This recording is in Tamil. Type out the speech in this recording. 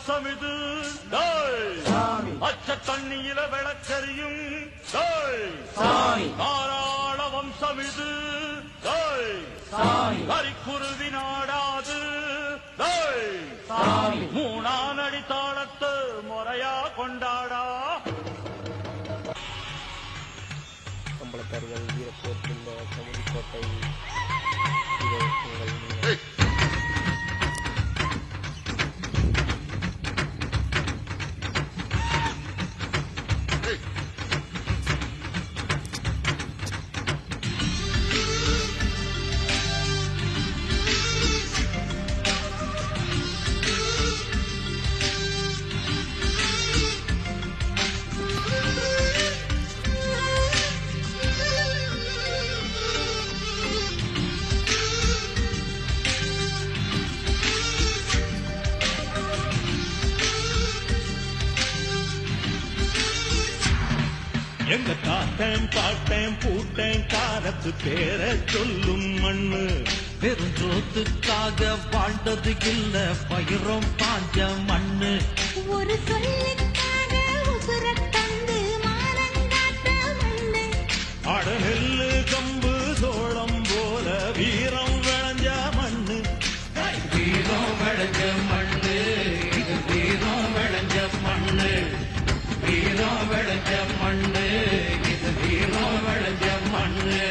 வம்சமிது அச்ச தண்ணியில விளக்கரியும் தாராள வம்சமிது கரிக்குருவி நாடாது மூணானடி தாளத்து முறையா கொண்டாடா கம்பளத்தார்கள் வீரப்போர்க்கின்ற சமுதிக்கோட்டை எங்க காட்டேன் பாட்டேன் பூட்டேன் காரத்து பேர சொல்லும் மண்ணு பெருஞ்சோத்துக்காக வாழ்ந்தது இல்ல பயிரும் பாஞ்ச மண்ணு ஒரு சொல்லுக்காக உசுர தந்து மானங்காட்ட மண்ணு அட நெல்லு கம்பு சோளம் போல வீரம் விளைஞ்ச மண்ணு வீரம் விளைஞ்ச மண்ணு இது வீரம் விளைஞ்ச மண்ணு வீரம் விளைஞ்ச மண்ணு இது வீரம் விளைஞ்ச மண்ணு